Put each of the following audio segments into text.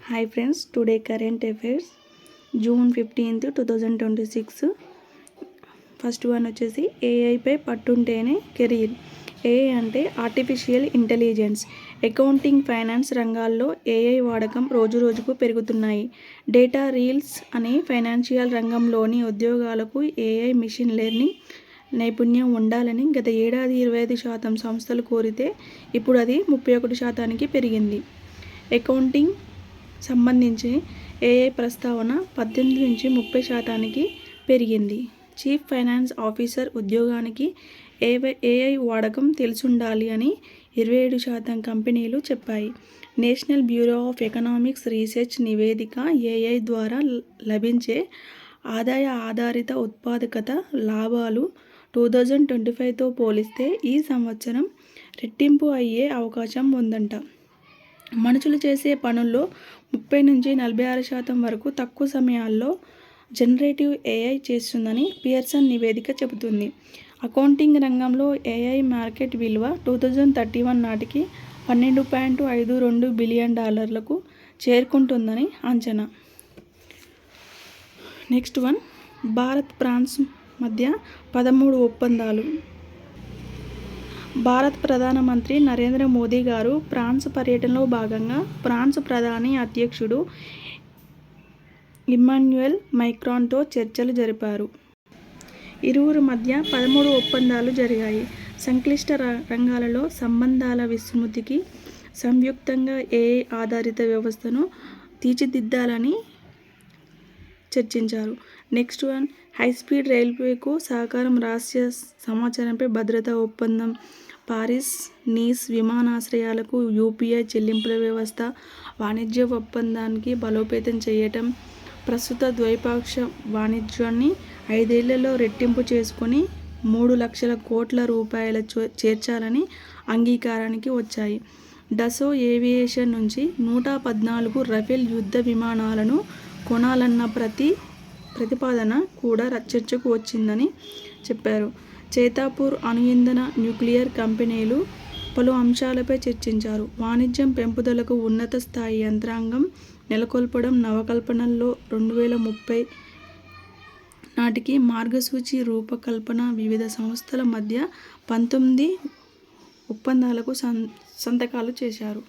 Hi friends, today current affairs June 15th 2026. First one వచ్చేసి ఏఐపై పట్టుంటేనే career. AI అంటే artificial intelligence. Accounting, finance రంగాల్లో AI వాడకం రోజురోజుకు పెరుగుతున్నాయి. డేటా రీల్స్ అనే ఫైనాన్షియల్ రంగంలోని ఉద్యోగాలకు ఏఐ, మిషన్ లెర్నింగ్ నైపుణ్యం ఉండాలని గత ఏడాది 25% సంస్థలు కోరితే ఇప్పుడు అది 31% పెరిగింది. అకౌంటింగ్ సంబంధించి ఏఐ ప్రస్తావన 18 నుంచి 30% పెరిగింది. చీఫ్ ఫైనాన్స్ ఆఫీసర్ ఉద్యోగానికి ఏఐ వాడకం తెలిసుండాలి అని 27% కంపెనీలు చెప్పాయి. National bureau of economics research నివేదిక ఏఐ ద్వారా లభించే ఆదాయ ఆధారిత ఉత్పాదకత లాభాలు 2025తో పోలిస్తే ఈ సంవత్సరం రెట్టింపు అయ్యే అవకాశం ఉందంట. మనుషులు చేసే పనుల్లో 30 నుంచి 46% వరకు తక్కువ సమయాల్లో జనరేటివ్ ఏఐ చేస్తుందని పియర్సన్ నివేదిక చెబుతుంది. అకౌంటింగ్ రంగంలో ఏఐ మార్కెట్ విలువ 2031 నాటికి $12.52 బిలియన్ చేరుకుంటుందని అంచనా. నెక్స్ట్ వన్, భారత్ ఫ్రాన్స్ మధ్య 13 ఒప్పందాలు. భారత ప్రధానమంత్రి నరేంద్ర మోదీ గారు ఫ్రాన్స్ పర్యటనలో భాగంగా ఫ్రాన్స్ ప్రధాని అధ్యక్షుడు ఇమ్మాన్యుయల్ మైక్రాన్తో చర్చలు జరిపారు. ఇరువురి మధ్య 13 ఒప్పందాలు జరిగాయి. సంక్లిష్ట రంగాలలో సంబంధాల విస్తృతికి, సంయుక్తంగా ఏఐ ఆధారిత వ్యవస్థను తీర్చిదిద్దాలని చర్చించారు. నెక్స్ట్ వన్, హైస్పీడ్ రైల్వేకు సహకారం, రహస్య సమాచారంపై భద్రతా ఒప్పందం. పారిస్ నీస్ విమానాశ్రయాలకు యూపీఐ చెల్లింపుల వ్యవస్థ, వాణిజ్య ఒప్పందానికి బలోపేతం చేయటం. ప్రస్తుత ద్వైపాక్షిక వాణిజ్యాన్ని 5 ఏళ్లలో రెట్టింపు చేసుకుని 3 లక్షల కోట్ల రూపాయల చేర్చాలని అంగీకారానికి వచ్చాయి. డసో ఏవియేషన్ నుంచి 114 రఫేల్ యుద్ధ విమానాలను కొనాలన్న ప్రతిపాదన కూడా చర్చకు వచ్చిందని చెప్పారు. చేతాపూర్ అణు ఇంధన, న్యూక్లియర్ కంపెనీలు పలు అంశాలపై చర్చించారు. వాణిజ్యం పెంపుదలకు ఉన్నత స్థాయి యంత్రాంగం నెలకొల్పడం, నవకల్పనల్లో 2030 నాటికి మార్గసూచి రూపకల్పన. వివిధ సంస్థల మధ్య 19 ఒప్పందాలకు సంతకాలు చేశారు.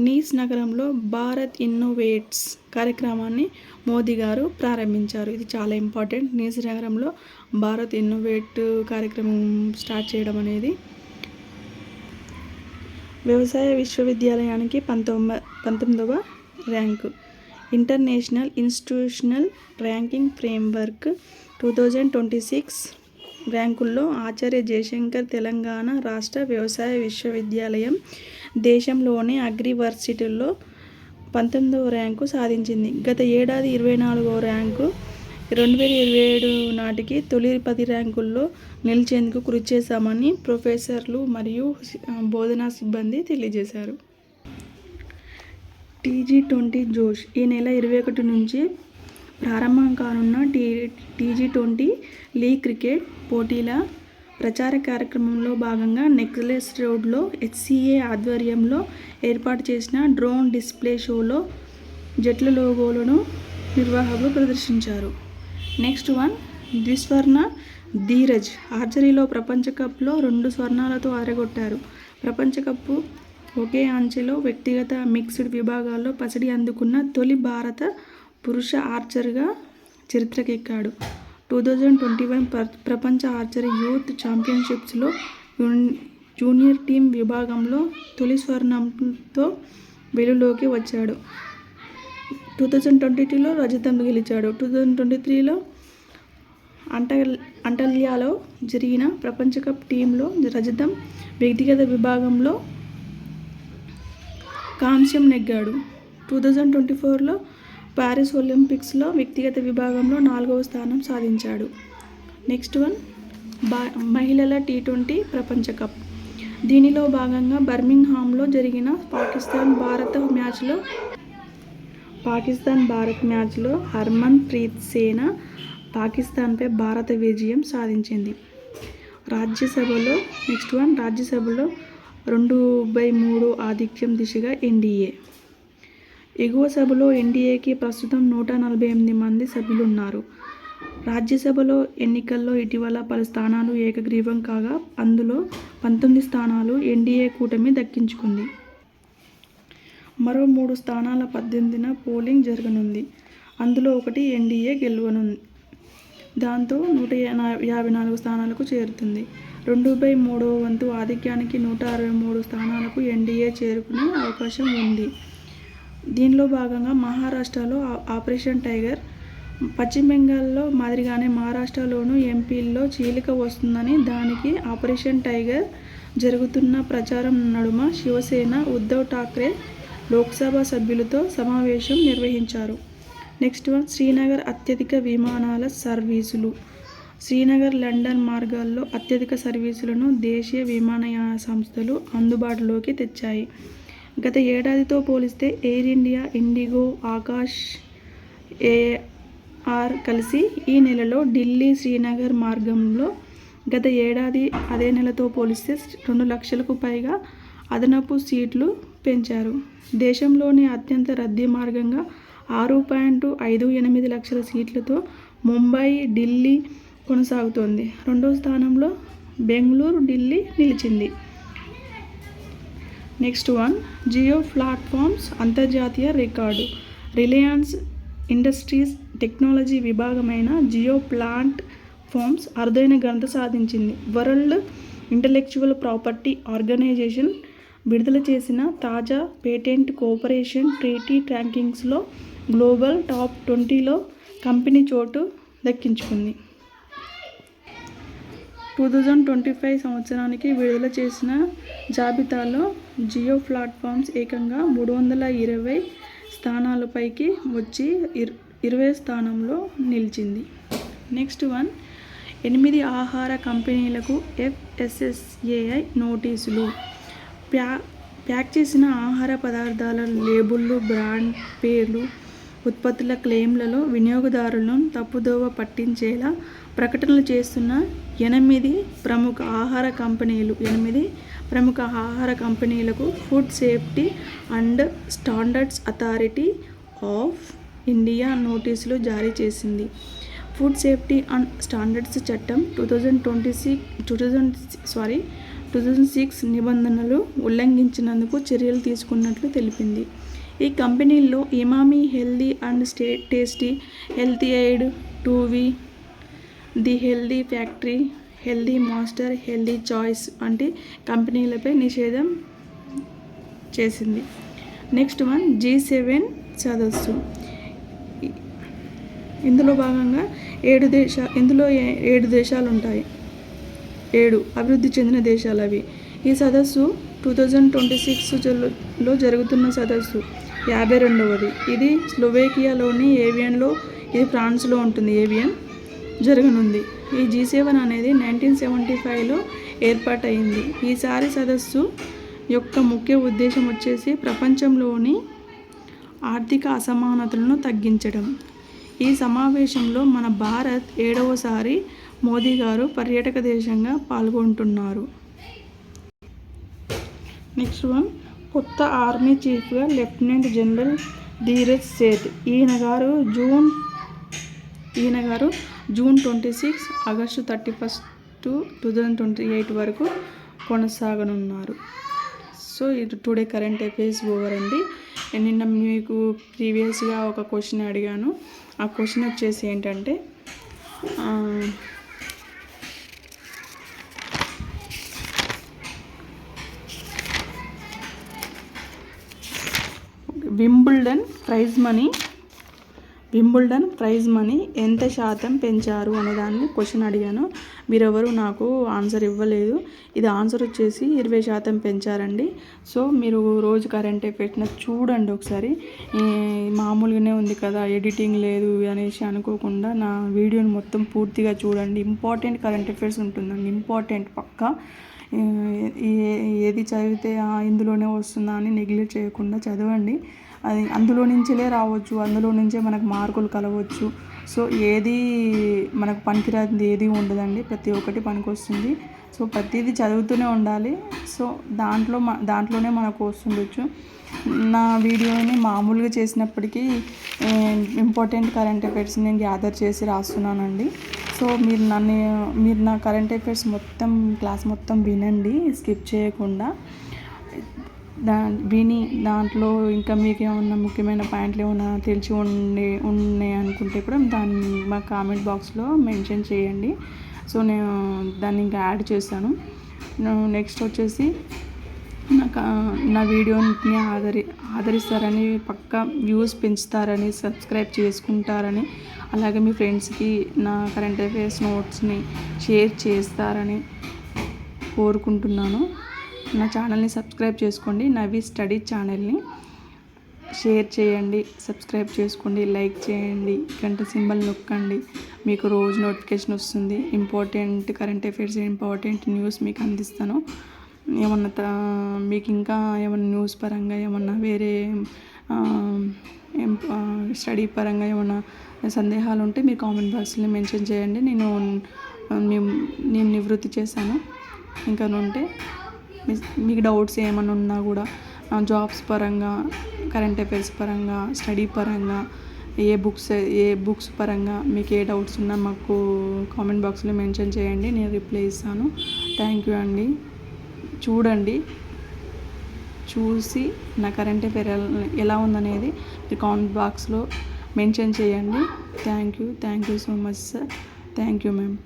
నీస్ నగరంలో భారత్ ఇన్నోవేట్స్ కార్యక్రమాన్ని మోదీ గారు ప్రారంభించారు. ఇది చాలా ఇంపార్టెంట్. నీస్ నగరంలో భారత్ ఇన్నోవేట్ కార్యక్రమం స్టార్ట్ చేయడం అనేది. వ్యవసాయ విశ్వవిద్యాలయానికి 19వ rank. International institutional ranking framework 2026 ర్యాంకుల్లో ఆచార్య జయశంకర్ తెలంగాణ రాష్ట్ర వ్యవసాయ విశ్వవిద్యాలయం దేశంలోని అగ్రివర్సిటీల్లో 19వ ర్యాంకు సాధించింది. గత ఏడాది 24వ ర్యాంకు. 2027 నాటికి తొలి 10 ర్యాంకుల్లో నిలిచేందుకు కృషి చేశామని ప్రొఫెసర్లు మరియు బోధనా సిబ్బంది తెలియజేశారు. T20 జోష్. ఈ నెల 21 నుంచి ప్రారంభం కానున్న T20 లీగ్ క్రికెట్ పోటీల ప్రచార కార్యక్రమంలో భాగంగా నెక్లెస్ రోడ్లో HCA ఆధ్వర్యంలో ఏర్పాటు చేసిన డ్రోన్ డిస్ప్లే షోలో జట్ల లోగోలను నిర్వాహకులు ప్రదర్శించారు. నెక్స్ట్ వన్, ద్విస్వర్ణ ధీరజ్. ఆర్చరీలో ప్రపంచ కప్లో 2 స్వర్ణాలతో అదరగొట్టారు. ప్రపంచ కప్ ఒకే అంచెలో వ్యక్తిగత, మిక్స్డ్ విభాగాల్లో పసిడి అందుకున్న తొలి భారత పురుష ఆర్చర్గా చరిత్రకెక్కాడు. 2021 ప్రపంచ ఆర్చరీ యూత్ ఛాంపియన్షిప్స్లో జూనియర్ టీం విభాగంలో తొలి స్వర్ణంతో వెలుగులోకి వచ్చాడు. 2022లో రజతం గెలిచాడు. 2023లో అంటాలియాలో జరిగిన ప్రపంచ కప్ టీంలో రజతం, వ్యక్తిగత విభాగంలో కాంస్యం నెగ్గాడు. 2024లో పారిస్ ఒలింపిక్స్లో వ్యక్తిగత విభాగంలో 4వ స్థానం సాధించాడు. నెక్స్ట్ వన్, మహిళల T20 ప్రపంచ కప్. దీనిలో భాగంగా బర్మింగ్హామ్లో జరిగిన పాకిస్తాన్ భారత్ మ్యాచ్లో హర్మన్ ప్రీత్ సేన పాకిస్తాన్పై భారత విజయం సాధించింది. రాజ్యసభలో 2/3 ఆధిక్యం దిశగా ఎన్డీఏ. ఎగువ సభలో ఎన్డీఏకి ప్రస్తుతం 148 మంది సభ్యులున్నారు. రాజ్యసభలో ఎన్నికల్లో ఇటీవల పలు స్థానాలు ఏకగ్రీవం కాగా అందులో 19 స్థానాలు ఎన్డీఏ కూటమి దక్కించుకుంది. మరో 3 స్థానాల 18న పోలింగ్ జరగనుంది. అందులో ఒకటి ఎన్డీఏ గెలవనుంది. దాంతో 154 స్థానాలకు చేరుతుంది. 2/3 వంతు ఆధిక్యానికి 163 స్థానాలకు ఎన్డీఏ చేరుకునే అవకాశం ఉంది. దీనిలో భాగంగా మహారాష్ట్రలో ఆపరేషన్ టైగర్, పశ్చిమ బెంగాల్లో మాదిరిగానే మహారాష్ట్రలోనూ ఎంపీల్లో చీలిక వస్తుందని, దానికి ఆపరేషన్ టైగర్ జరుగుతున్న ప్రచారం నడుమ శివసేన, ఉద్ధవ్ ఠాక్రే లోక్సభ సభ్యులతో సమావేశం నిర్వహించారు. నెక్స్ట్ వన్, శ్రీనగర్ అత్యధిక విమానాల సర్వీసులు. శ్రీనగర్ లండన్ మార్గాల్లో అత్యధిక సర్వీసులను దేశీయ విమానయాన సంస్థలు అందుబాటులోకి తెచ్చాయి. గత ఏడాదితో పోలిస్తే Air India, IndiGo, Akasa air కలిసి ఈ నెలలో ఢిల్లీ శ్రీనగర్ మార్గంలో గత ఏడాది అదే నెలతో పోలిస్తే 2 లక్షలకు పైగా అదనపు సీట్లు పెంచారు. దేశంలోని అత్యంత రద్దీ మార్గంగా 6.58 లక్షల సీట్లతో ముంబై, ఢిల్లీ కొనసాగుతోంది. 2వ స్థానంలో బెంగళూరు, ఢిల్లీ నిలిచింది. నెక్స్ట్ వన్, జియో ప్లాట్ఫామ్స్ అంతర్జాతీయ రికార్డు. రిలయన్స్ ఇండస్ట్రీస్ టెక్నాలజీ విభాగమైన జియో ప్లాట్ఫామ్స్ అరుదైన ఘనత సాధించింది. వరల్డ్ ఇంటలెక్చువల్ ప్రాపర్టీ ఆర్గనైజేషన్ విడుదల చేసిన తాజా పేటెంట్ కోఆపరేషన్ ట్రీటీ ర్యాంకింగ్స్లో గ్లోబల్ టాప్ 20లో కంపెనీ చోటు దక్కించుకుంది. 2025 సంవత్సరానికి విడుదల చేసిన జాబితాలో జియో ప్లాట్ఫామ్స్ ఏకంగా 320 స్థానాలపైకి వచ్చి 20వ స్థానంలో నిలిచింది. నెక్స్ట్ వన్, 8 ఆహార కంపెనీలకు FSSAI నోటీసులు. ప్యాక్ చేసిన ఆహార పదార్థాల లేబుళ్లు, బ్రాండ్ పేర్లు, ఉత్పత్తుల క్లెయిమ్లలో వినియోగదారులను తప్పుదోవ పట్టించేలా ప్రకటనలు చేస్తున్న 8 ప్రముఖ ఆహార కంపెనీలకు food safety and standards authority of India నోటీసులు జారీ చేసింది. ఫుడ్ సేఫ్టీ అండ్ స్టాండర్డ్స్ చట్టం 2006 నిబంధనలు ఉల్లంఘించినందుకు చర్యలు తీసుకున్నట్లు తెలిపింది. ఈ కంపెనీల్లో Emami healthy and tasty, healthy aid, 2V, the healthy factory, healthy master, healthy choice వంటి కంపెనీలపై నిషేధం చేసింది. నెక్స్ట్ వన్, G7 సదస్సు. ఇందులో భాగంగా 7 దేశాలు ఉంటాయి. 7 అభివృద్ధి చెందిన దేశాలు అవి. ఈ సదస్సు 2026లో జరుగుతున్న సదస్సు 52వది. ఇది స్లోవేకియాలోని ఏవియన్లో, ఇది ఫ్రాన్స్లో ఉంటుంది. ఏవియన్ జరగనుంది. ఈ G7 అనేది 1975లో ఏర్పాటైంది. ఈసారి సదస్సు యొక్క ముఖ్య ఉద్దేశం వచ్చేసి ప్రపంచంలోని ఆర్థిక అసమానతలను తగ్గించడం. ఈ సమావేశంలో మన భారత్ 7వసారి మోదీ గారు పర్యాటక దేశంగా పాల్గొంటున్నారు. నెక్స్ట్ వన్, కొత్త ఆర్మీ చీఫ్గా లెఫ్టినెంట్ జనరల్ ధీరజ్ సేథ్. ఈయన గారు జూన్ 26 ఆగస్టు 31, 2028 వరకు కొనసాగనున్నారు. సో ఇది టుడే కరెంట్ అఫైర్స్ ఓవర్ అండి. నిన్న మీకు ప్రీవియస్గా ఒక క్వశ్చన్ అడిగాను. ఆ క్వశ్చన్ వచ్చేసి ఏంటంటే, వింబుల్డన్ ప్రైజ్ మనీ ఎంత శాతం పెంచారు అనే దాన్ని క్వశ్చన్ అడిగాను. మీరెవరు నాకు ఆన్సర్ ఇవ్వలేదు. ఇది ఆన్సర్ వచ్చేసి 20% పెంచారండి. సో మీరు రోజు కరెంట్ అఫైర్స్ చూడండి ఒకసారి. మామూలుగానే ఉంది కదా, ఎడిటింగ్ లేదు అనేసి అనుకోకుండా నా వీడియోని మొత్తం పూర్తిగా చూడండి. ఇంపార్టెంట్ కరెంట్ అఫైర్స్ ఉంటుందండి, ఇంపార్టెంట్ పక్కా. ఏది చదివితే ఇందులోనే వస్తుందా అని నెగ్లెక్ట్ చేయకుండా చదవండి. అది అందులో నుంచే రావచ్చు, అందులో నుంచే మనకు మార్కులు కలవచ్చు. సో ఏది మనకు పనికిరాంది ఏది ఉండదండి, ప్రతి ఒక్కటి పనికి వస్తుంది. సో ప్రతిదీ చదువుతూనే ఉండాలి. సో దాంట్లోనే మనకు వస్తుండొచ్చు. నా వీడియోని మామూలుగా చేసినప్పటికీ ఇంపార్టెంట్ కరెంట్ అఫైర్స్ నేను గ్యాదర్ చేసి రాస్తున్నానండి. సో మీరు నా కరెంట్ అఫైర్స్ మొత్తం క్లాస్ మొత్తం వినండి, స్కిప్ చేయకుండా. దాంట్లో ఇంకా మీకు ఏమన్నా ముఖ్యమైన పాయింట్లు ఏమైనా తెలిసి ఉన్నాయి అనుకుంటే కూడా దాన్ని మా కామెంట్ బాక్స్లో మెన్షన్ చేయండి. సో నేను దాన్ని ఇంకా యాడ్ చేస్తాను. నెక్స్ట్ వచ్చేసి నా వీడియోని ఆదరిస్తారని, పక్కా వ్యూస్ పెంచుతారని, సబ్స్క్రైబ్ చేసుకుంటారని, అలాగే మీ ఫ్రెండ్స్కి నా కరెంట్ అఫైర్స్ నోట్స్ని షేర్ చేస్తారని కోరుకుంటున్నాను. నా ఛానల్ని సబ్స్క్రైబ్ చేసుకోండి. నవీ స్టడీ ఛానల్ని షేర్ చేయండి, సబ్స్క్రైబ్ చేసుకోండి, లైక్ చేయండి, గంట సింబల్ నొక్కండి. మీకు రోజు నోటిఫికేషన్ వస్తుంది. Important current affairs, important news మీకు అందిస్తాను. ఏమన్నా మీకు ఇంకా ఏమన్నా న్యూస్ పరంగా ఏమన్నా వేరే స్టడీ పరంగా ఏమన్నా సందేహాలు ఉంటే మీరు కామెంట్ బాక్స్లో మెన్షన్ చేయండి. నేను నివృత్తి చేశాను. ఇంకా ఉంటే మీకు డౌట్స్ ఏమైనా ఉన్నా కూడా జాబ్స్ పరంగా, కరెంట్ అఫైర్స్ పరంగా, స్టడీ పరంగా, ఏ బుక్స్ పరంగా మీకు ఏ డౌట్స్ ఉన్నా మాకు కామెంట్ బాక్స్లో మెన్షన్ చేయండి, నేను రిప్లై ఇస్తాను. థ్యాంక్ యూ అండి. చూసి నా కరెంట్ అఫైర్ ఎలా ఉందనేది మీ కామెంట్ బాక్స్లో మెన్షన్ చేయండి. Thank you so much sir. Thank you ma'am.